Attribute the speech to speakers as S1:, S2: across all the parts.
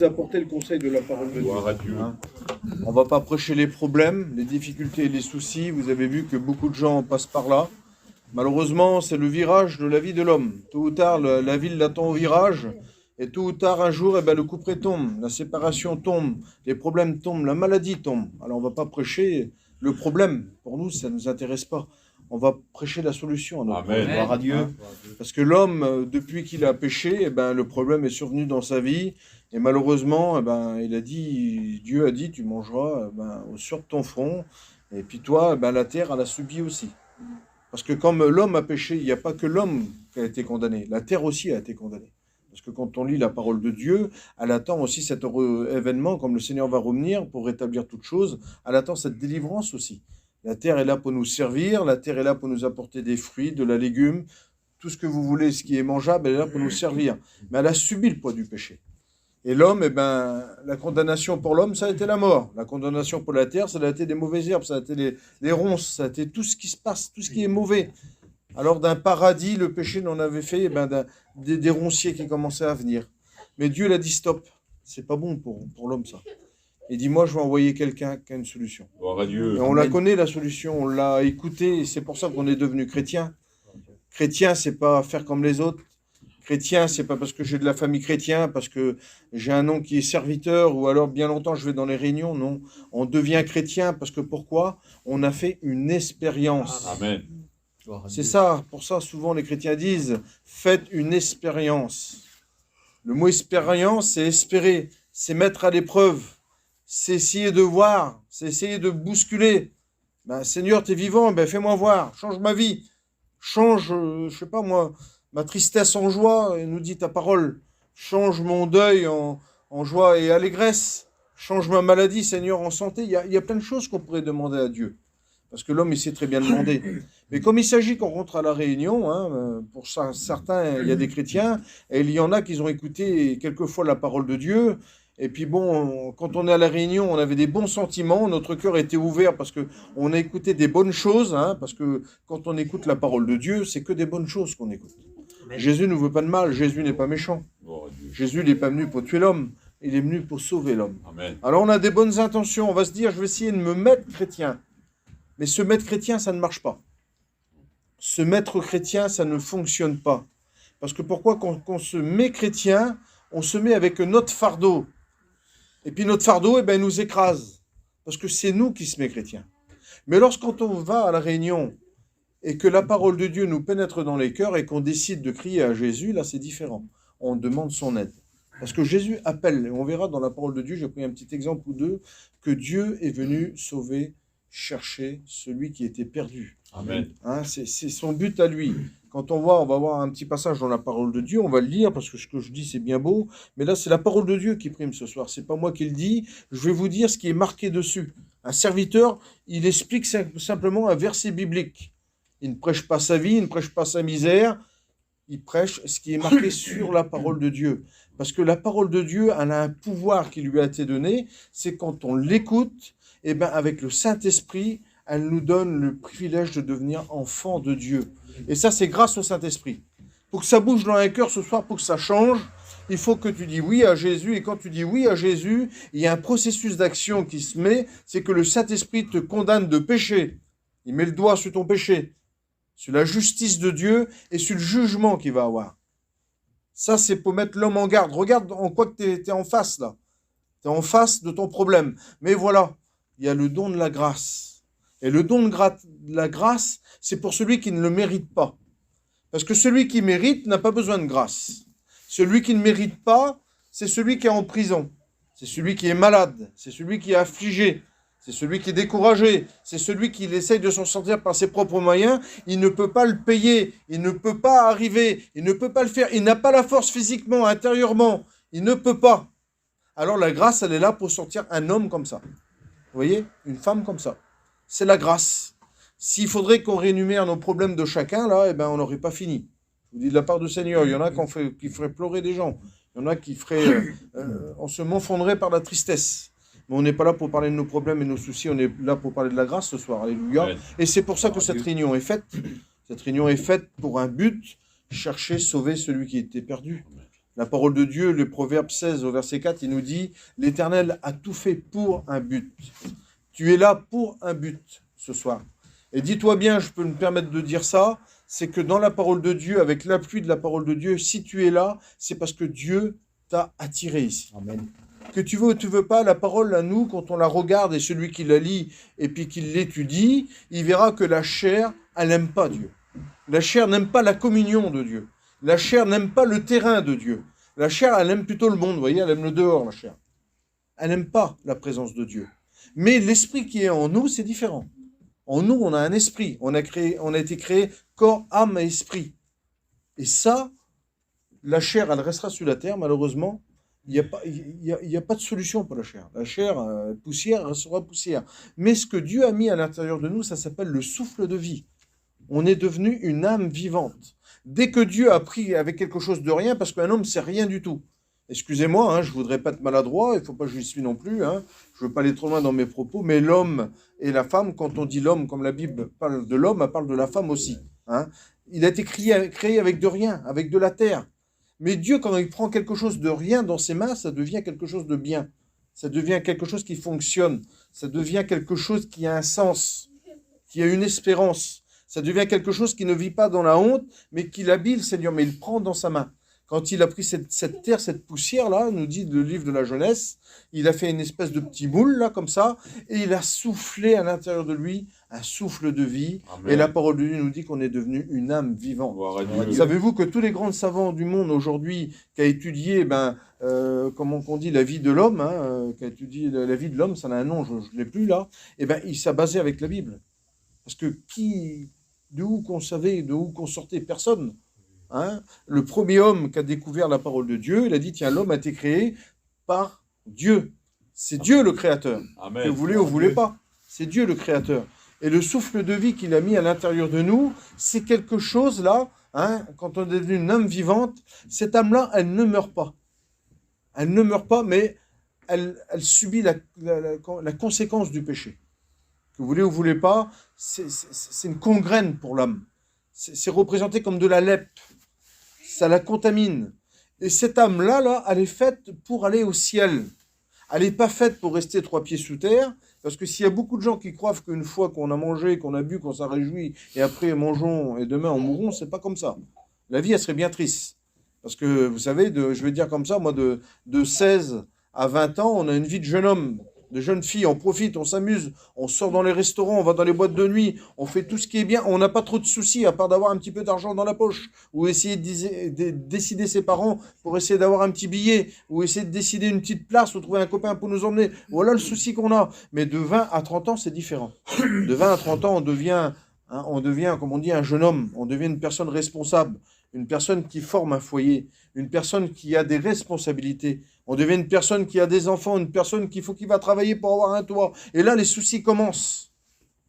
S1: Apporter le conseil de la parole de Dieu.
S2: Hein. On ne va pas prêcher les problèmes, les difficultés et les soucis. Vous avez vu que beaucoup de gens passent par là. Malheureusement, c'est le virage de la vie de l'homme. Tôt ou tard, la ville l'attend au virage. Et tôt ou tard, un jour, le couperet tombe, la séparation tombe, les problèmes tombent, la maladie tombe. Alors on ne va pas prêcher le problème. Pour nous, ça ne nous intéresse pas. On va prêcher la solution.
S3: Amen.
S2: Gloire à Dieu. Parce que l'homme, depuis qu'il a péché, le problème est survenu dans sa vie. Et malheureusement, Dieu a dit, tu mangeras au sur de ton front. Et puis toi, la terre, elle a subi aussi. Parce que comme l'homme a péché, il n'y a pas que l'homme qui a été condamné. La terre aussi a été condamnée. Parce que quand on lit la parole de Dieu, elle attend aussi cet heureux événement, comme le Seigneur va revenir pour rétablir toutes choses. Elle attend cette délivrance aussi. La terre est là pour nous servir, la terre est là pour nous apporter des fruits, de la légume, tout ce que vous voulez, ce qui est mangeable, elle est là pour nous servir. Mais elle a subi le poids du péché. Et l'homme, la condamnation pour l'homme, ça a été la mort. La condamnation pour la terre, ça a été des mauvaises herbes, ça a été les ronces, ça a été tout ce qui se passe, tout ce qui est mauvais. Alors d'un paradis, le péché n'en avait fait des ronciers qui commençaient à venir. Mais Dieu l'a dit stop, c'est pas bon pour l'homme ça. Il dit moi je vais envoyer quelqu'un qui a une solution.
S3: Dieu.
S2: Et on la connaît la solution, on l'a écoutée, et c'est pour ça qu'on est devenu chrétien. Chrétien, c'est pas faire comme les autres. Chrétien, c'est pas parce que j'ai de la famille chrétien, parce que j'ai un nom qui est serviteur, ou alors bien longtemps je vais dans les réunions. Non, on devient chrétien parce que pourquoi ? On a fait une expérience.
S3: Amen.
S2: C'est ça, pour ça souvent les chrétiens disent « faites une expérience ». Le mot expérience, c'est espérer, c'est mettre à l'épreuve, c'est essayer de voir, c'est essayer de bousculer. Seigneur, tu es vivant, fais-moi voir, change ma vie, change, je sais pas moi, ma tristesse en joie, et nous dit ta parole, change mon deuil en joie et allégresse, change ma maladie, Seigneur, en santé. Il y a plein de choses qu'on pourrait demander à Dieu. Parce que l'homme, il sait très bien demander. Mais comme il s'agit qu'on rentre à la réunion, pour certains, il y a des chrétiens, et il y en a qui ont écouté quelquefois la parole de Dieu. Et puis bon, quand on est à la réunion, on avait des bons sentiments, notre cœur était ouvert parce qu'on a écouté des bonnes choses, parce que quand on écoute la parole de Dieu, c'est que des bonnes choses qu'on écoute. Jésus ne veut pas de mal, Jésus n'est pas méchant. Jésus n'est pas venu pour tuer l'homme, il est venu pour sauver l'homme.
S3: Amen.
S2: Alors on a des bonnes intentions, on va se dire, je vais essayer de me mettre chrétien. Mais se mettre chrétien, ça ne marche pas. Se mettre chrétien, ça ne fonctionne pas. Parce que pourquoi quand on se met chrétien, on se met avec notre fardeau. Et puis notre fardeau, il nous écrase. Parce que c'est nous qui se met chrétien. Mais lorsqu'on va à la réunion et que la parole de Dieu nous pénètre dans les cœurs et qu'on décide de crier à Jésus, là c'est différent. On demande son aide. Parce que Jésus appelle, et on verra dans la parole de Dieu, j'ai pris un petit exemple ou deux, que Dieu est venu sauver, chercher celui qui était perdu.
S3: Amen.
S2: C'est son but à lui. Quand on va voir un petit passage dans la parole de Dieu, on va le lire parce que ce que je dis c'est bien beau, mais là c'est la parole de Dieu qui prime ce soir, c'est pas moi qui le dis, je vais vous dire ce qui est marqué dessus. Un serviteur, il explique simplement un verset biblique. Il ne prêche pas sa vie, il ne prêche pas sa misère, il prêche ce qui est marqué sur la parole de Dieu. Parce que la parole de Dieu, elle a un pouvoir qui lui a été donné, c'est quand on l'écoute, avec le Saint-Esprit, elle nous donne le privilège de devenir enfant de Dieu. Et ça, c'est grâce au Saint-Esprit. Pour que ça bouge dans un cœur ce soir, pour que ça change, il faut que tu dis oui à Jésus. Et quand tu dis oui à Jésus, il y a un processus d'action qui se met, c'est que le Saint-Esprit te condamne de péché. Il met le doigt sur ton péché, sur la justice de Dieu et sur le jugement qu'il va avoir. Ça, c'est pour mettre l'homme en garde. Regarde en quoi que tu es en face, là. Tu es en face de ton problème. Mais voilà, il y a le don de la grâce. Et le don de la grâce, c'est pour celui qui ne le mérite pas. Parce que celui qui mérite n'a pas besoin de grâce. Celui qui ne mérite pas, c'est celui qui est en prison. C'est celui qui est malade. C'est celui qui est affligé. C'est celui qui est découragé. C'est celui qui essaye de s'en sortir par ses propres moyens. Il ne peut pas le payer. Il ne peut pas arriver. Il ne peut pas le faire. Il n'a pas la force physiquement, intérieurement. Il ne peut pas. Alors la grâce, elle est là pour sortir un homme comme ça. Vous voyez ? Une femme comme ça. C'est la grâce. S'il faudrait qu'on réénumère nos problèmes de chacun, là, on n'aurait pas fini. Je vous dis de la part du Seigneur, il y en a qui feraient pleurer des gens. Il y en a qui feraient... on se morfondrait par la tristesse. Mais on n'est pas là pour parler de nos problèmes et nos soucis, on est là pour parler de la grâce ce soir. Alléluia. Ouais. Et c'est pour ça que cette réunion est faite. Cette réunion est faite pour un but, chercher, sauver celui qui était perdu. La parole de Dieu, le Proverbe 16 au verset 4, il nous dit « L'Éternel a tout fait pour un but ». Tu es là pour un but ce soir. Et dis-toi bien, je peux me permettre de dire ça, c'est que dans la parole de Dieu, avec l'appui de la parole de Dieu, si tu es là, c'est parce que Dieu t'a attiré ici.
S3: Amen.
S2: Que tu veux ou tu veux pas, la parole à nous, quand on la regarde et celui qui la lit et puis qui l'étudie, il verra que la chair, elle n'aime pas Dieu. La chair n'aime pas la communion de Dieu. La chair n'aime pas le terrain de Dieu. La chair, elle aime plutôt le monde, vous voyez, elle aime le dehors, la chair. Elle n'aime pas la présence de Dieu. Mais l'esprit qui est en nous, c'est différent. En nous, on a un esprit. On a été créé corps, âme et esprit. Et ça, la chair, elle restera sur la terre, malheureusement. Il n'y a pas de solution pour la chair. La chair, poussière, elle sera poussière. Mais ce que Dieu a mis à l'intérieur de nous, ça s'appelle le souffle de vie. On est devenu une âme vivante. Dès que Dieu a pris avec quelque chose de rien, parce qu'un homme, c'est rien du tout. Excusez-moi, hein, je ne voudrais pas être maladroit, il ne faut pas que je le suis non plus, hein, je ne veux pas aller trop loin dans mes propos, mais l'homme et la femme, quand on dit l'homme, comme la Bible parle de l'homme, elle parle de la femme aussi. Hein. Il a été créé avec de rien, avec de la terre. Mais Dieu, quand il prend quelque chose de rien dans ses mains, ça devient quelque chose de bien. Ça devient quelque chose qui fonctionne. Ça devient quelque chose qui a un sens, qui a une espérance. Ça devient quelque chose qui ne vit pas dans la honte, mais qui l'habille, le Seigneur, mais il prend dans sa main. Quand il a pris cette terre, cette poussière-là, nous dit le livre de la Genèse, il a fait une espèce de petit moule, là, comme ça, et il a soufflé à l'intérieur de lui un souffle de vie. Amen. Et la parole de Dieu nous dit qu'on est devenu une âme vivante. Savez-vous que tous les grands savants du monde aujourd'hui, qui a étudié, comment on dit, la vie de l'homme, hein, qui a étudié la vie de l'homme, ça a un nom, je ne l'ai plus là, et il s'est basé avec la Bible. Parce que de où qu'on savait, de où qu'on sortait, personne. Hein, le premier homme qui a découvert la parole de Dieu, il a dit, tiens, l'homme a été créé par Dieu. C'est Dieu le créateur. Amen. Que vous voulez ou vous voulez pas. C'est Dieu le créateur. Et le souffle de vie qu'il a mis à l'intérieur de nous, c'est quelque chose là, hein, quand on est devenu une âme vivante, cette âme-là, elle ne meurt pas. Elle ne meurt pas, mais elle subit la conséquence du péché. Que vous voulez ou vous voulez pas, c'est une congrène pour l'âme. C'est représenté comme de la lèpre. Ça la contamine. Et cette âme-là, là, elle est faite pour aller au ciel. Elle n'est pas faite pour rester 3 pieds sous terre, parce que s'il y a beaucoup de gens qui croient qu'une fois qu'on a mangé, qu'on a bu, qu'on s'en réjouit, et après mangeons, et demain on mourront, c'est pas comme ça. La vie, elle serait bien triste. Parce que, vous savez, je vais dire comme ça, moi, de 16 à 20 ans, on a une vie de jeune homme, de jeune fille, on profite, on s'amuse, on sort dans les restaurants, on va dans les boîtes de nuit, on fait tout ce qui est bien, on n'a pas trop de soucis à part d'avoir un petit peu d'argent dans la poche, ou essayer de décider ses parents pour essayer d'avoir un petit billet, ou essayer de décider une petite place, ou trouver un copain pour nous emmener. Voilà le souci qu'on a. Mais de 20 à 30 ans, c'est différent. De 20 à 30 ans, on devient, comme on dit, un jeune homme, on devient une personne responsable, une personne qui forme un foyer, une personne qui a des responsabilités. On devient une personne qui a des enfants, une personne qu'il va travailler pour avoir un toit. Et là, les soucis commencent.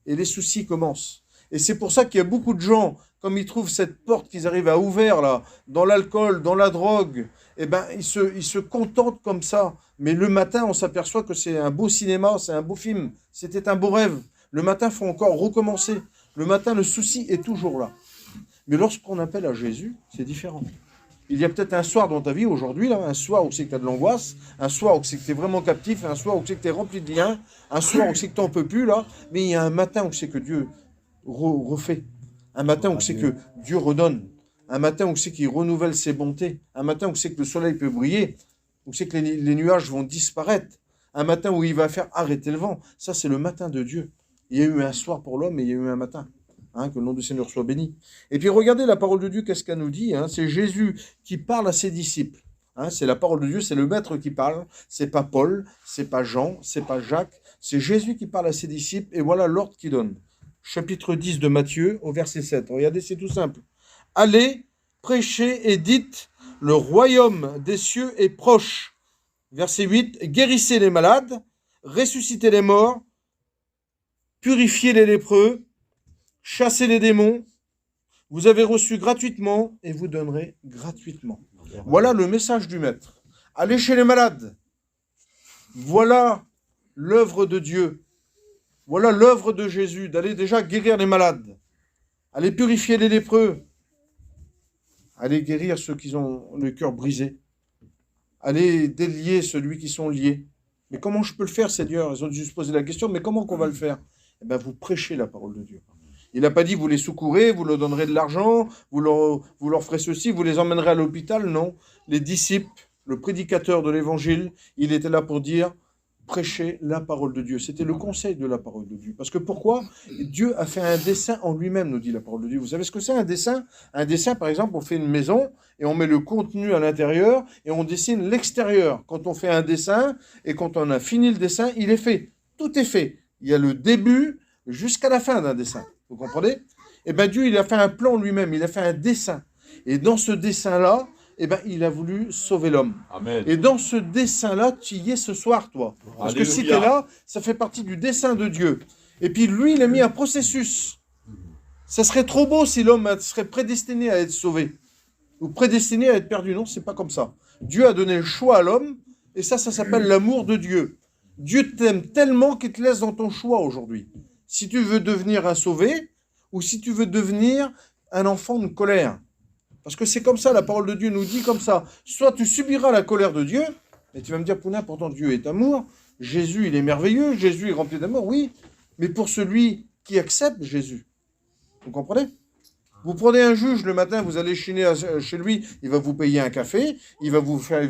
S2: Et les soucis commencent. Et c'est pour ça qu'il y a beaucoup de gens, comme ils trouvent cette porte qu'ils arrivent à ouvrir, là, dans l'alcool, dans la drogue, ils se contentent comme ça. Mais le matin, on s'aperçoit que c'est un beau cinéma, c'est un beau film, c'était un beau rêve. Le matin, il faut encore recommencer. Le matin, le souci est toujours là. Mais lorsqu'on appelle à Jésus, c'est différent. Il y a peut-être un soir dans ta vie, aujourd'hui, là, un soir où c'est que tu as de l'angoisse, un soir où c'est que tu es vraiment captif, un soir où c'est que tu es rempli de liens, un soir où c'est que tu n'en peux plus, là, mais il y a un matin où c'est que Dieu refait, un matin où c'est que Dieu redonne, un matin où c'est qu'il renouvelle ses bontés, un matin où c'est que le soleil peut briller, où c'est que les nuages vont disparaître, un matin où il va faire arrêter le vent. Ça, c'est le matin de Dieu. Il y a eu un soir pour l'homme et il y a eu un matin. Hein, que le nom du Seigneur soit béni. Et puis regardez la parole de Dieu, qu'est-ce qu'elle nous dit, hein, c'est Jésus qui parle à ses disciples. Hein, c'est la parole de Dieu, c'est le maître qui parle. C'est pas Paul, c'est pas Jean, c'est pas Jacques. C'est Jésus qui parle à ses disciples et voilà l'ordre qu'il donne. Chapitre 10 de Matthieu au verset 7. Regardez, c'est tout simple. Allez, prêchez et dites, le royaume des cieux est proche. Verset 8. Guérissez les malades, ressuscitez les morts, purifiez les lépreux, chassez les démons, vous avez reçu gratuitement et vous donnerez gratuitement. Voilà le message du Maître. Allez chez les malades. Voilà l'œuvre de Dieu. Voilà l'œuvre de Jésus, d'aller déjà guérir les malades. Allez purifier les lépreux. Allez guérir ceux qui ont le cœur brisé. aller délier celui qui sont liés. Mais comment je peux le faire, Seigneur? Ils ont dû se poser la question, mais comment qu'on va le faire? Eh bien, vous prêchez la parole de Dieu. Il n'a pas dit, vous les secourez, vous leur donnerez de l'argent, vous leur ferez ceci, vous les emmènerez à l'hôpital. Non. Les disciples, le prédicateur de l'évangile, il était là pour dire, prêcher la parole de Dieu. C'était le conseil de la parole de Dieu. Parce que pourquoi? Dieu a fait un dessin en lui-même, nous dit la parole de Dieu. Vous savez ce que c'est un dessin? Un dessin, par exemple, on fait une maison et on met le contenu à l'intérieur et on dessine l'extérieur. Quand on fait un dessin et quand on a fini le dessin, il est fait. Tout est fait. Il y a le début jusqu'à la fin d'un dessin. Vous comprenez? Eh bien, Dieu, il a fait un plan lui-même. Il a fait un dessin. Et dans ce dessin-là, eh ben, il a voulu sauver l'homme.
S3: Amen.
S2: Et dans ce dessin-là, tu y es ce soir, toi. Parce que si tu es là, ça fait partie du dessin de Dieu. Et puis lui, il a mis un processus. Ça serait trop beau si l'homme serait prédestiné à être sauvé. Ou prédestiné à être perdu. Non, c'est pas comme ça. Dieu a donné le choix à l'homme. Et ça s'appelle l'amour de Dieu. Dieu t'aime tellement qu'il te laisse dans ton choix aujourd'hui. Si tu veux devenir un sauvé, ou si tu veux devenir un enfant de colère. Parce que c'est comme ça, la parole de Dieu nous dit comme ça. Soit tu subiras la colère de Dieu, et tu vas me dire, Pouna, pourtant Dieu est amour, Jésus il est merveilleux, Jésus est rempli d'amour, oui, mais pour celui qui accepte Jésus. Vous comprenez? Vous prenez un juge le matin, vous allez chiner chez lui, il va vous payer un café, il va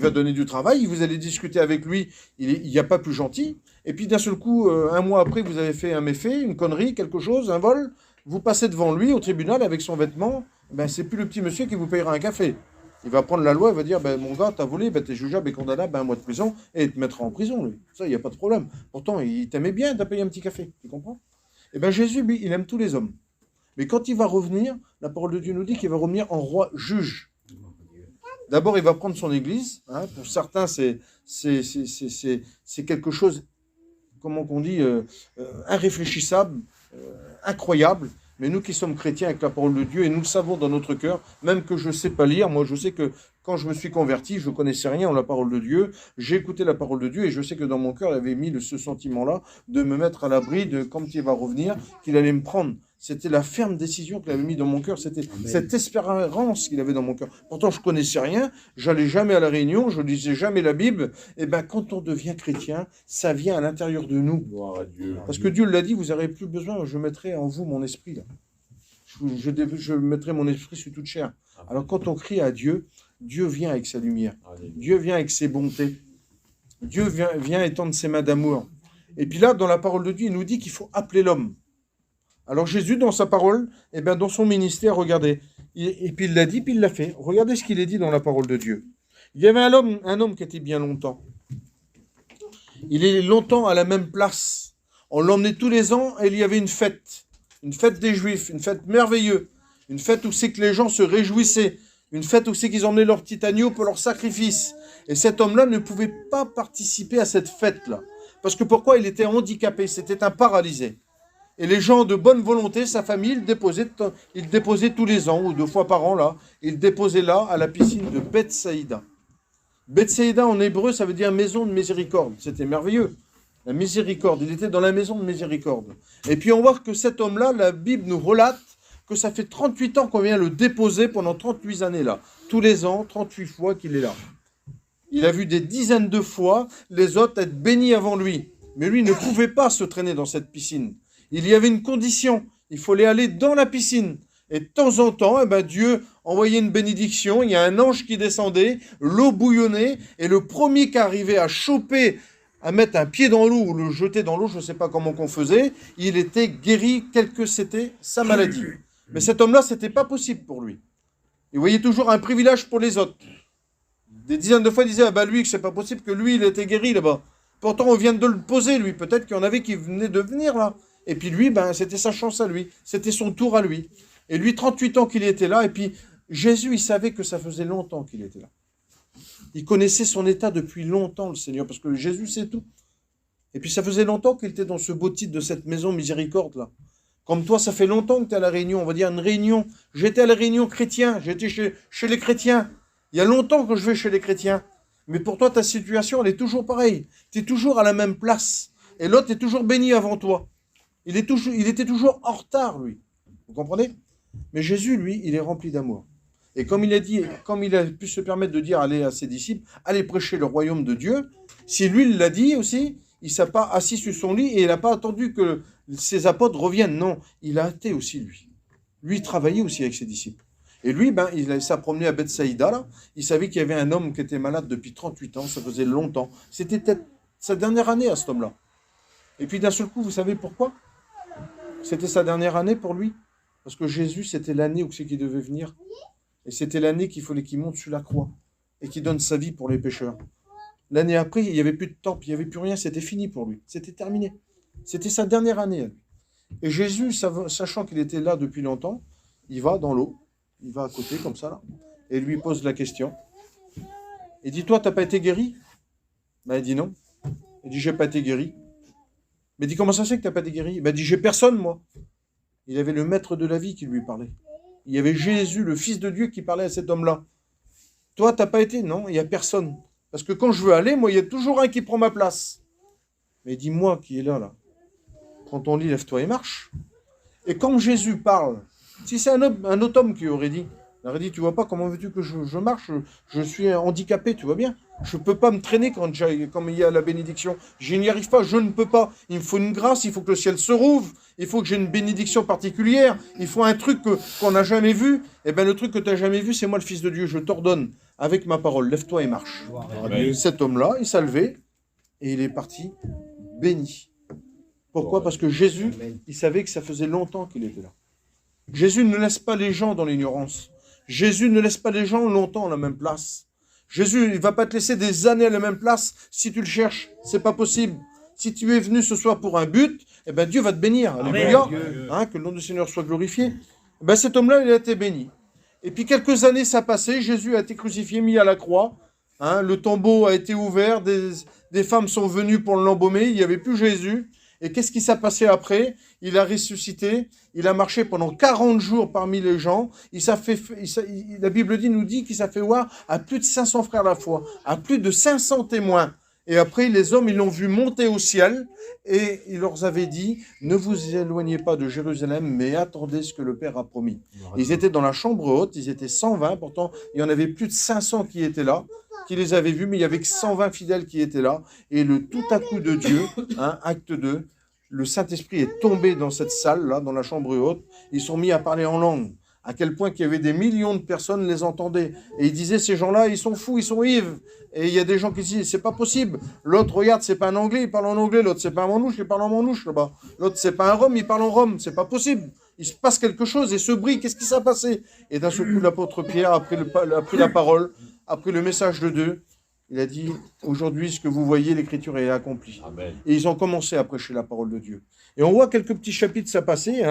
S2: donner du travail, vous allez discuter avec lui, il n'y a pas plus gentil, et puis d'un seul coup, un mois après, vous avez fait un méfait, une connerie, quelque chose, un vol, vous passez devant lui au tribunal avec son vêtement, ben, c'est plus le petit monsieur qui vous payera un café. Il va prendre la loi, il va dire, ben, mon gars, t'as volé, ben, t'es jugeable et condamnable, ben, un mois de prison, et il te mettra en prison, lui. Ça, il n'y a pas de problème. Pourtant, il t'aimait bien, t'as payé un petit café, tu comprends? Eh bien, Jésus, lui, il aime tous les hommes. Mais quand il va revenir, la parole de Dieu nous dit qu'il va revenir en roi juge. D'abord, il va prendre son église. Hein, pour certains, c'est quelque chose, comment qu'on dit, irréfléchissable, incroyable. Mais nous qui sommes chrétiens avec la parole de Dieu, et nous le savons dans notre cœur, même que je ne sais pas lire, moi je sais que quand je me suis converti, je ne connaissais rien en la parole de Dieu, j'ai écouté la parole de Dieu, et je sais que dans mon cœur, il avait mis ce sentiment-là de me mettre à l'abri de, quand il va revenir, qu'il allait me prendre. C'était la ferme décision qu'il avait mis dans mon cœur, c'était cette espérance qu'il avait dans mon cœur. Pourtant, je ne connaissais rien, j'allais jamais à la réunion, je ne lisais jamais la Bible. Et bien, quand on devient chrétien, ça vient à l'intérieur de nous.
S3: Gloire à Dieu.
S2: Parce que Dieu l'a dit, vous n'aurez plus besoin, je mettrai en vous mon esprit. Là. Je mettrai mon esprit sur toute chair. Alors, quand on crie à Dieu, Dieu vient avec sa lumière. Dieu vient avec ses bontés. Dieu vient étendre ses mains d'amour. Et puis là, dans la parole de Dieu, il nous dit qu'il faut appeler l'homme. Alors Jésus, dans sa parole, eh bien, dans son ministère, regardez, et puis il l'a dit, puis il l'a fait. Regardez ce qu'il est dit dans la parole de Dieu. Il y avait un homme qui était bien longtemps. Il est longtemps à la même place. On l'emmenait tous les ans et il y avait une fête des Juifs, une fête merveilleuse, une fête où c'est que les gens se réjouissaient, une fête où c'est qu'ils emmenaient leur petit agneau pour leur sacrifice. Et cet homme-là ne pouvait pas participer à cette fête-là. Parce que pourquoi? Il était handicapé, c'était un paralysé. Et les gens de bonne volonté, sa famille, il déposait tous les ans, ou 2 fois par an, là, il déposait là, à la piscine de Bethsaïda. Bethsaïda, en hébreu, ça veut dire maison de miséricorde. C'était merveilleux. La miséricorde, il était dans la maison de miséricorde. Et puis on voit que cet homme-là, la Bible nous relate que ça fait 38 ans qu'on vient le déposer pendant 38 années là. Tous les ans, 38 fois qu'il est là. Il a vu des dizaines de fois les autres être bénis avant lui. Mais lui ne pouvait pas se traîner dans cette piscine. Il y avait une condition, il fallait aller dans la piscine. Et de temps en temps, eh ben, Dieu envoyait une bénédiction, il y a un ange qui descendait, l'eau bouillonnait, et le premier qui arrivait à choper, à mettre un pied dans l'eau ou le jeter dans l'eau, je ne sais pas comment qu'on faisait, il était guéri, quelle que c'était sa maladie. Mais cet homme-là, ce n'était pas possible pour lui. Il voyait toujours un privilège pour les autres. Des dizaines de fois, il disait, ah ben lui, que c'est pas possible que lui, il était guéri là-bas. Pourtant, on vient de le poser, lui. Peut-être qu'il y en avait qui venaient de venir là. Et puis lui, ben, c'était sa chance à lui. C'était son tour à lui. Et lui, 38 ans qu'il était là. Et puis Jésus, il savait que ça faisait longtemps qu'il était là. Il connaissait son état depuis longtemps, le Seigneur, parce que Jésus sait tout. Et puis ça faisait longtemps qu'il était dans ce beau titre de cette maison miséricorde là. Comme toi, ça fait longtemps que tu es à la réunion. On va dire une réunion. J'étais à la réunion chrétien. J'étais chez les chrétiens. Il y a longtemps que je vais chez les chrétiens. Mais pour toi, ta situation, elle est toujours pareille. Tu es toujours à la même place. Et l'autre est toujours béni avant toi. Il était toujours en retard, lui. Vous comprenez? Mais Jésus, lui, il est rempli d'amour. Et comme il a pu se permettre de dire à ses disciples, allez prêcher le royaume de Dieu, si lui il l'a dit aussi, il ne s'est pas assis sur son lit et il n'a pas attendu que ses apôtres reviennent. Non, il a été aussi lui. Lui, il travaillait aussi avec ses disciples. Et lui, il s'est promené à Bethsaïda, là. Il savait qu'il y avait un homme qui était malade depuis 38 ans, ça faisait longtemps. C'était peut-être sa dernière année à cet homme-là. Et puis d'un seul coup, vous savez pourquoi? C'était sa dernière année pour lui. Parce que Jésus, c'était l'année où c'est qu'il devait venir. Et c'était l'année qu'il fallait qu'il monte sur la croix et qu'il donne sa vie pour les pécheurs. L'année après, il n'y avait plus de temple, il n'y avait plus rien, c'était fini pour lui. C'était terminé. C'était sa dernière année à lui. Et Jésus, sachant qu'il était là depuis longtemps, il va dans l'eau, il va à côté comme ça, là, et lui pose la question. Il dit, toi, tu n'as pas été guéri? Il dit non. Il dit, j'ai pas été guéri. Mais il dit, comment ça se fait que tu n'as pas été guéri? Il dit, j'ai personne, moi. Il avait le maître de la vie qui lui parlait. Il y avait Jésus, le Fils de Dieu, qui parlait à cet homme-là. Toi, tu n'as pas été? Non, il n'y a personne. Parce que quand je veux aller, moi, il y a toujours un qui prend ma place. Mais dis-moi qui est là. Prends ton lit, lève-toi et marche. Et quand Jésus parle, si c'est un autre homme qui aurait dit, tu vois pas, comment veux-tu que je marche? Je suis handicapé, tu vois bien. Je ne peux pas me traîner quand il y a la bénédiction. Je n'y arrive pas, je ne peux pas. Il me faut une grâce, il faut que le ciel se rouvre, il faut que j'ai une bénédiction particulière, il faut un truc qu'on n'a jamais vu. Eh bien, le truc que tu n'as jamais vu, c'est moi le Fils de Dieu. Je t'ordonne avec ma parole, lève-toi et marche. Amen. Cet homme-là, il s'est levé et il est parti béni. Pourquoi? Parce que Jésus, il savait que ça faisait longtemps qu'il était là. Jésus ne laisse pas les gens dans l'ignorance. Jésus ne laisse pas les gens longtemps à la même place. Jésus, il ne va pas te laisser des années à la même place si tu le cherches. C'est pas possible. Si tu es venu ce soir pour un but, eh ben Dieu va te bénir. Alléluia. Que le nom du Seigneur soit glorifié. Cet homme-là, il a été béni. Et puis quelques années ça passé, Jésus a été crucifié, mis à la croix. Le tombeau a été ouvert, des femmes sont venues pour l'embaumer, il n'y avait plus Jésus. Et qu'est-ce qui s'est passé après? Il a ressuscité, il a marché pendant 40 jours parmi les gens. La Bible nous dit qu'il s'est fait voir à plus de 500 frères à la fois, à plus de 500 témoins. Et après, les hommes, ils l'ont vu monter au ciel et il leur avait dit, ne vous éloignez pas de Jérusalem, mais attendez ce que le Père a promis. Ils étaient dans la chambre haute, ils étaient 120, pourtant il y en avait plus de 500 qui étaient là, qui les avaient vus, mais il y avait que 120 fidèles qui étaient là. Et le tout à coup de Dieu, acte 2, le Saint-Esprit est tombé dans cette salle-là, dans la chambre haute. Ils sont mis à parler en langue, à quel point qu'il y avait des millions de personnes les entendaient. Et ils disaient, ces gens-là, ils sont fous, ils sont ivres. Et il y a des gens qui disent, c'est pas possible. L'autre, regarde, c'est pas un Anglais, il parle en anglais. L'autre, c'est pas un Manouche, il parle en Manouche là-bas. L'autre, c'est pas un Rome, il parle en Rome. C'est pas possible. Il se passe quelque chose et ce bruit, qu'est-ce qui s'est passé? Et d'un seul coup, l'apôtre Pierre a pris la parole, a pris le message de Dieu. Il a dit, aujourd'hui, ce que vous voyez, l'écriture est accomplie. Amen. Et ils ont commencé à prêcher la parole de Dieu. Et on voit quelques petits chapitres ça passer.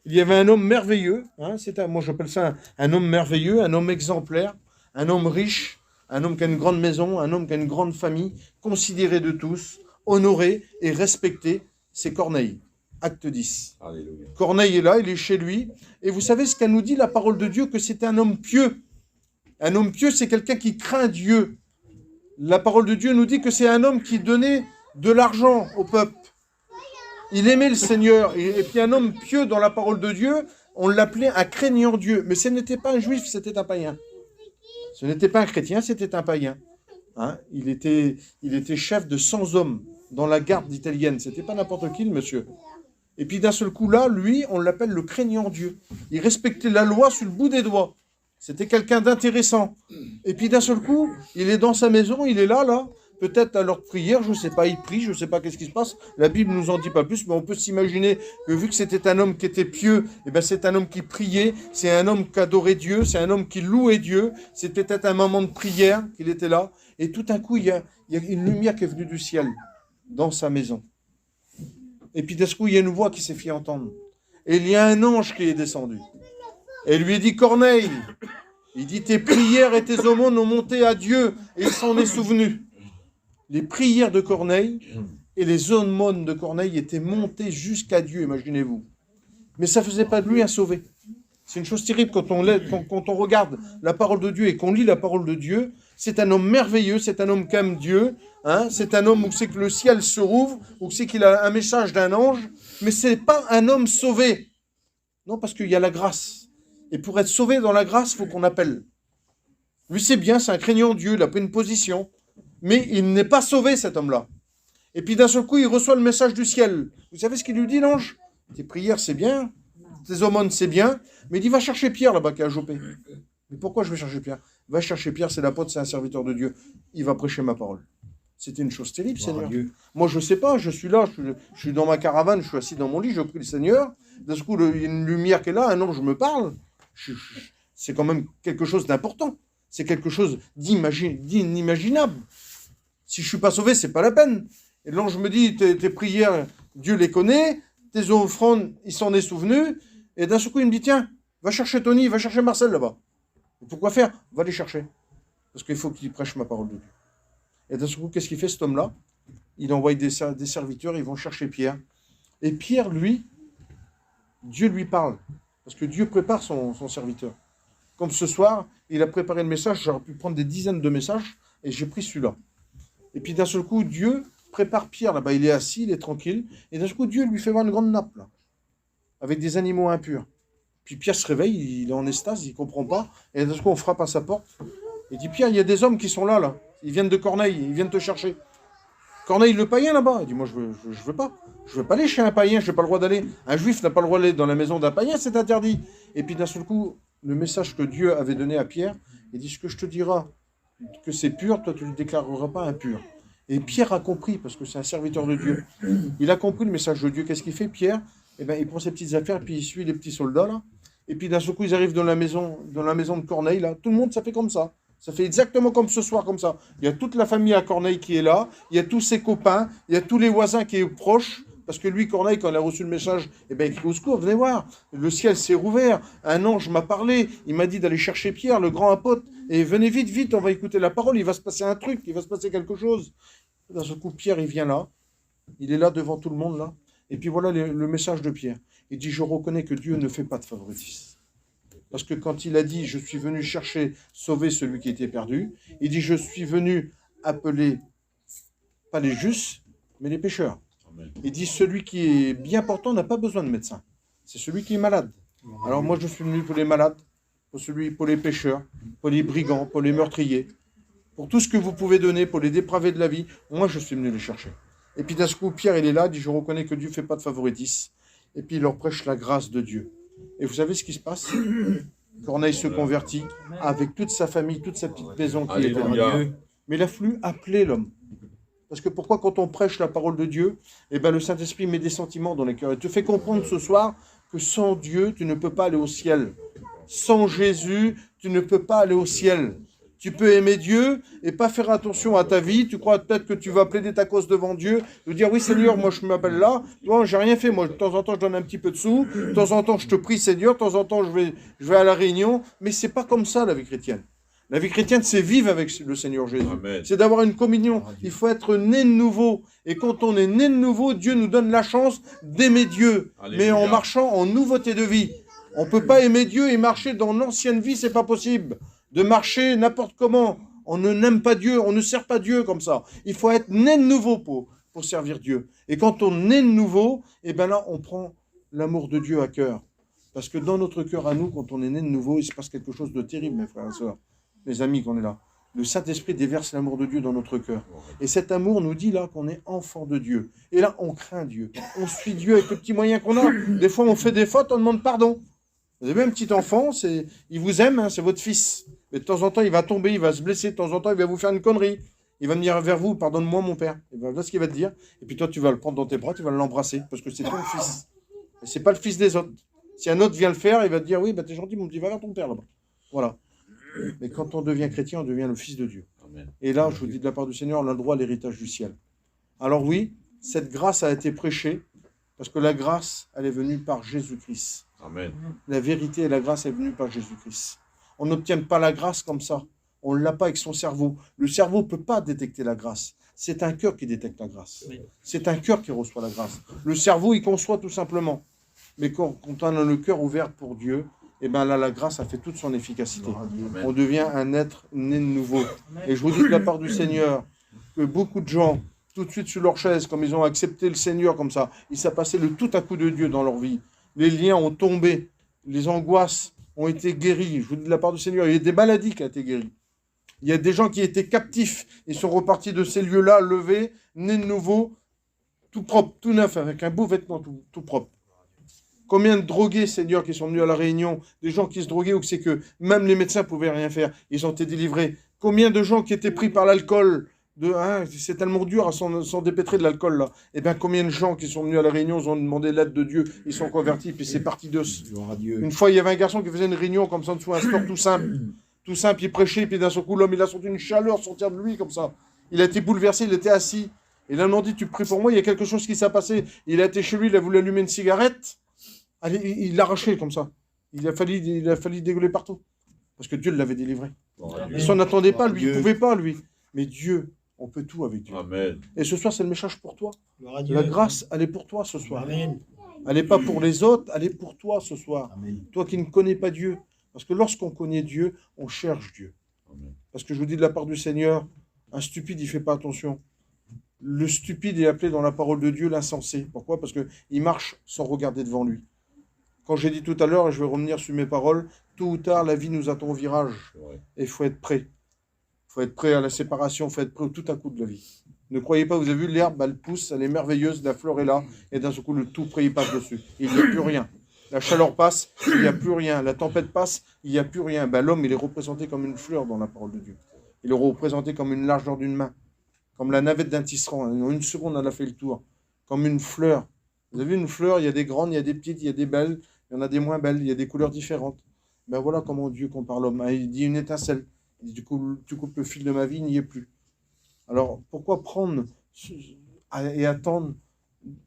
S2: Il y avait un homme merveilleux. Moi, j'appelle ça un homme merveilleux, un homme exemplaire, un homme riche, un homme qui a une grande maison, un homme qui a une grande famille, considéré de tous, honoré et respecté. C'est Corneille. Acte 10. Alléluia. Corneille est là, il est chez lui. Et vous savez ce qu'a nous dit la parole de Dieu, que c'était un homme pieux. Un homme pieux, c'est quelqu'un qui craint Dieu. La parole de Dieu nous dit que c'est un homme qui donnait de l'argent au peuple. Il aimait le Seigneur. Et puis un homme pieux dans la parole de Dieu, on l'appelait un craignant Dieu. Mais ce n'était pas un juif, c'était un païen. Ce n'était pas un chrétien, c'était un païen. Il était chef de 100 hommes dans la garde italienne. C'était pas n'importe qui, le monsieur. Et puis d'un seul coup là, lui, on l'appelle le craignant Dieu. Il respectait la loi sur le bout des doigts. C'était quelqu'un d'intéressant. Et puis d'un seul coup, il est dans sa maison, il est là, peut-être à l'heure de prière, je ne sais pas, il prie, je ne sais pas qu'est-ce qui se passe. La Bible ne nous en dit pas plus, mais on peut s'imaginer que vu que c'était un homme qui était pieux, c'est un homme qui priait, c'est un homme qui adorait Dieu, c'est un homme qui louait Dieu, c'est peut-être un moment de prière qu'il était là. Et tout d'un coup, il y a une lumière qui est venue du ciel dans sa maison. Et puis d'un coup, il y a une voix qui s'est fait entendre. Et il y a un ange qui est descendu. Et lui dit, Corneille, il dit, tes prières et tes aumônes ont monté à Dieu, et il s'en est souvenu. Les prières de Corneille et les aumônes de Corneille étaient montées jusqu'à Dieu, imaginez-vous. Mais ça ne faisait pas de lui un sauvé. C'est une chose terrible quand on regarde la parole de Dieu et qu'on lit la parole de Dieu. C'est un homme merveilleux, c'est un homme qui aime Dieu, c'est un homme où c'est que le ciel se rouvre, où c'est qu'il a un message d'un ange, mais ce n'est pas un homme sauvé. Non, parce qu'il y a la grâce. Et pour être sauvé dans la grâce, il faut qu'on appelle. Lui, c'est bien, c'est un craignant de Dieu, il a pris une position. Mais il n'est pas sauvé, cet homme-là. Et puis d'un seul coup, il reçoit le message du ciel. Vous savez ce qu'il lui dit, l'ange? Tes prières, c'est bien. Tes aumônes, c'est bien. Mais il dit, va chercher Pierre, là-bas, qui est à Jopé. Mais pourquoi je vais chercher Pierre? Va chercher Pierre, c'est l'apôtre, c'est un serviteur de Dieu. Il va prêcher ma parole. C'était une chose terrible, Seigneur. Moi, je ne sais pas, je suis là, je suis dans ma caravane, je suis assis dans mon lit, je prie le Seigneur. D'un coup, il y a une lumière qui est là, un ange me parle. C'est quand même quelque chose d'important. C'est quelque chose d'inimaginable. Si je ne suis pas sauvé, ce n'est pas la peine. Et l'ange me dit, tes prières, Dieu les connaît, tes offrandes, il s'en est souvenu. Et d'un seul coup, il me dit, tiens, va chercher Tony, va chercher Marcel là-bas. Et pourquoi faire? Va les chercher. Parce qu'il faut qu'il prêche ma parole de Dieu. Et d'un seul coup, qu'est-ce qu'il fait, cet homme-là? Il envoie des serviteurs, ils vont chercher Pierre. Et Pierre, lui, Dieu lui parle. Parce que Dieu prépare son serviteur. Comme ce soir, il a préparé le message, j'aurais pu prendre des dizaines de messages, et j'ai pris celui-là. Et puis d'un seul coup, Dieu prépare Pierre, là-bas, il est assis, il est tranquille, et d'un seul coup, Dieu lui fait voir une grande nappe, là, avec des animaux impurs. Puis Pierre se réveille, il est en extase, il ne comprend pas, et d'un seul coup, on frappe à sa porte, et dit, Pierre, il y a des hommes qui sont là, ils viennent de Corneille, ils viennent te chercher. Corneille le païen, là-bas, il dit, moi, je veux pas aller chez un païen, je n'ai pas le droit d'aller. Un juif n'a pas le droit d'aller dans la maison d'un païen, c'est interdit. Et puis d'un seul coup, le message que Dieu avait donné à Pierre, il dit, ce que je te dirai que c'est pur, toi tu ne le déclareras pas impur. Et Pierre a compris, parce que c'est un serviteur de Dieu. Il a compris le message de Dieu. Qu'est-ce qu'il fait, Pierre? Eh bien, il prend ses petites affaires, puis il suit les petits soldats, là. Et puis d'un seul coup, ils arrivent dans la maison de Corneille, là. Tout le monde, ça fait comme ça. Ça fait exactement comme ce soir, comme ça. Il y a toute la famille à Corneille qui est là, il y a tous ses copains, il y a tous les voisins qui sont proches. Parce que lui, Corneille, quand il a reçu le message, eh bien, il crie au secours, venez voir, le ciel s'est rouvert, un ange m'a parlé, il m'a dit d'aller chercher Pierre, le grand apôtre, et venez vite, vite, on va écouter la parole, il va se passer un truc, il va se passer quelque chose. D'un seul coup, Pierre, il vient là, il est là devant tout le monde, là, et puis voilà le message de Pierre. Il dit, je reconnais que Dieu ne fait pas de favoritisme. Parce que quand il a dit, je suis venu chercher, sauver celui qui était perdu, il dit, je suis venu appeler, pas les justes, mais les pécheurs. Il dit, celui qui est bien portant n'a pas besoin de médecin. C'est celui qui est malade. Alors moi, je suis venu pour les malades, pour les pécheurs, pour les brigands, pour les meurtriers, pour tout ce que vous pouvez donner, pour les dépravés de la vie. Moi, je suis venu les chercher. Et puis d'un coup, Pierre, il est là, il dit, je reconnais que Dieu ne fait pas de favoritisme. Et puis il leur prêche la grâce de Dieu. Et vous savez ce qui se passe? Corneille se convertit avec toute sa famille, toute sa petite maison qui était là. Mais il a fallu appeler l'homme. Parce que pourquoi, quand on prêche la parole de Dieu, eh ben, le Saint-Esprit met des sentiments dans les cœurs. Et te fait comprendre ce soir que sans Dieu, tu ne peux pas aller au ciel. Sans Jésus, tu ne peux pas aller au ciel. Tu peux aimer Dieu et pas faire attention à ta vie. Tu crois peut-être que tu vas plaider ta cause devant Dieu, de dire, oui Seigneur, moi je m'appelle là. Toi, j'ai rien fait. Moi, de temps en temps, je donne un petit peu de sous. De temps en temps, je te prie Seigneur. De temps en temps, je vais à la réunion. Mais c'est pas comme ça, la vie chrétienne. La vie chrétienne, c'est vivre avec le Seigneur Jésus. C'est d'avoir une communion. Il faut être né de nouveau. Et quand on est né de nouveau, Dieu nous donne la chance d'aimer Dieu. Alléluia. Mais en marchant en nouveauté de vie. On ne peut pas aimer Dieu et marcher dans l'ancienne vie, c'est pas possible. De marcher n'importe comment. On n'aime pas Dieu, on ne sert pas Dieu comme ça. Il faut être né de nouveau pour servir Dieu. Et quand on est de nouveau, eh ben là, on prend l'amour de Dieu à cœur. Parce que dans notre cœur à nous, quand on est né de nouveau, il se passe quelque chose de terrible, mes frères et sœurs. Mes amis qu'on est là. Le Saint-Esprit déverse l'amour de Dieu dans notre cœur. Et cet amour nous dit là qu'on est enfant de Dieu. Et là, on craint Dieu. On suit Dieu avec les petits moyens qu'on a. Des fois, on fait des fautes, on demande pardon. Vous avez un petit enfant, il vous aime, hein, c'est votre fils. Mais de temps en temps, il va tomber, il va se blesser. De temps en temps, il va vous faire une connerie. Il va venir vers vous, pardonne-moi mon père. Et voilà ce qu'il va te dire. Et puis toi, tu vas le prendre dans tes bras, tu vas l'embrasser. Parce que c'est ton fils. Et c'est pas le fils des autres. Si un autre vient le faire, il va te dire, oui, bah, t'es gentil, mon petit, va vers ton père là-bas. Voilà. Mais quand on devient chrétien, on devient le fils de Dieu. Amen. Et là, je vous dis de la part du Seigneur, on a le droit à l'héritage du ciel. Alors oui, cette grâce a été prêchée, parce que la grâce, elle est venue par Jésus-Christ. Amen. La vérité et la grâce est venue par Jésus-Christ. On n'obtient pas la grâce comme ça. On ne l'a pas avec son cerveau. Le cerveau ne peut pas détecter la grâce. C'est un cœur qui détecte la grâce. Oui. C'est un cœur qui reçoit la grâce. Le cerveau, il conçoit tout simplement. Mais quand on a le cœur ouvert pour Dieu, et bien là, la grâce a fait toute son efficacité. Amen. On devient un être né de nouveau. Et je vous dis de la part du Seigneur que beaucoup de gens, tout de suite sur leur chaise, comme ils ont accepté le Seigneur comme ça, il s'est passé le tout à coup de Dieu dans leur vie. Les liens ont tombé, les angoisses ont été guéris. Je vous dis de la part du Seigneur, il y a des maladies qui ont été guéries. Il y a des gens qui étaient captifs. Ils sont repartis de ces lieux-là, levés, nés de nouveau, tout propre, tout neuf, avec un beau vêtement tout propre. Combien de drogués, Seigneur, qui sont venus à la Réunion, des gens qui se droguaient ou que c'est que même les médecins ne pouvaient rien faire, ils ont été délivrés. Combien de gens qui étaient pris par l'alcool, c'est tellement dur à s'en dépêtrer de l'alcool là. Eh bien, combien de gens qui sont venus à la Réunion, ils ont demandé l'aide de Dieu, ils sont convertis, puis c'est parti d'eux. Une fois, il y avait un garçon qui faisait une réunion comme ça en dessous, un sport tout simple, il prêchait, puis d'un seul coup, l'homme, il a senti une chaleur sortir de lui comme ça. Il a été bouleversé, il était assis. Et là, on dit, tu pries pour moi, il y a quelque chose qui s'est passé. Il a été chez lui, il a voulu allumer une cigarette. Allez, il l'a arraché comme ça. Il a fallu dégueuler partout. Parce que Dieu l'avait délivré. Il s'en attendait pas, lui, il ne pouvait pas, lui. Mais Dieu, on peut tout avec Dieu.
S3: Amen.
S2: Et ce soir, c'est le message pour toi. La grâce, elle est pour toi ce soir.
S4: Amen.
S2: Elle n'est pas pour les autres, elle est pour toi ce soir.
S4: Amen.
S2: Toi qui ne connais pas Dieu. Parce que lorsqu'on connaît Dieu, on cherche Dieu.
S3: Amen.
S2: Parce que je vous dis de la part du Seigneur, un stupide, il ne fait pas attention. Le stupide est appelé dans la parole de Dieu l'insensé. Pourquoi? Parce qu'il marche sans regarder devant lui. Quand j'ai dit tout à l'heure, et je vais revenir sur mes paroles, tôt ou tard, la vie nous attend au virage. Et il faut être prêt. Il faut être prêt à la séparation, il faut être prêt au tout à coup de la vie. Ne croyez pas, vous avez vu, l'herbe, elle pousse, elle est merveilleuse, la fleur est là, et d'un seul coup, le tout près, il passe dessus. Et il n'y a plus rien. La chaleur passe, il n'y a plus rien. La tempête passe, il n'y a plus rien. Ben, l'homme, il est représenté comme une fleur dans la parole de Dieu. Il est représenté comme une largeur d'une main. Comme la navette d'un tisserand. En une seconde, elle a fait le tour. Comme une fleur. Vous avez vu une fleur, il y a des grandes, il y a des petites, il y a des belles, il y en a des moins belles, il y a des couleurs différentes. Ben voilà comment Dieu compare l'homme. Il dit une étincelle. Il dit, tu coupes le fil de ma vie, il n'y est plus. Alors, pourquoi prendre et attendre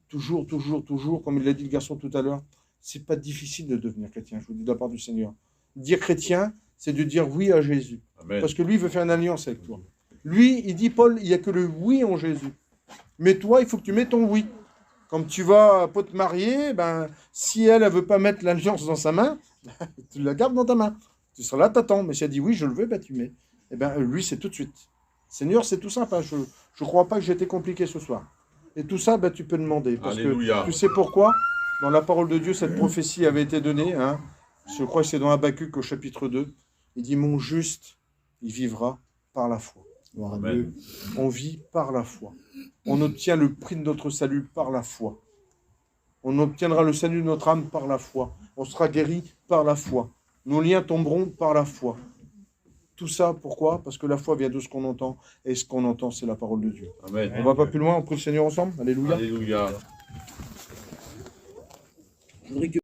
S2: toujours, comme il l'a dit le garçon tout à l'heure? C'est pas difficile de devenir chrétien, je vous dis de la part du Seigneur. Dire chrétien, c'est de dire oui à Jésus.
S3: Amen.
S2: Parce que lui, il veut faire une alliance avec toi. Lui, il dit, Paul, il n'y a que le oui en Jésus. Mais toi, il faut que tu mets ton oui. Comme tu vas pas te marier, ben, si elle ne veut pas mettre l'alliance dans sa main, tu la gardes dans ta main. Tu seras là, t'attends. Mais si elle dit oui, je le veux, ben, tu mets. Eh bien, lui, c'est tout de suite. Seigneur, c'est tout simple. Hein. Je ne crois pas que j'ai été compliqué ce soir. Et tout ça, ben, tu peux demander. Parce
S3: Alléluia.
S2: que tu sais pourquoi? Dans la parole de Dieu, cette prophétie avait été donnée. Hein. Je crois que c'est dans Habakkuk au chapitre 2. Il dit, mon juste, il vivra par la foi.
S3: Amen.
S2: On vit par la foi. On obtient le prix de notre salut par la foi. On obtiendra le salut de notre âme par la foi. On sera guéri par la foi. Nos liens tomberont par la foi. Tout ça, pourquoi? Parce que la foi vient de ce qu'on entend. Et ce qu'on entend, c'est la parole de Dieu.
S3: Amen.
S2: On ne va pas plus loin, on prie le Seigneur ensemble. Alléluia.
S3: Alléluia.
S4: Je voudrais que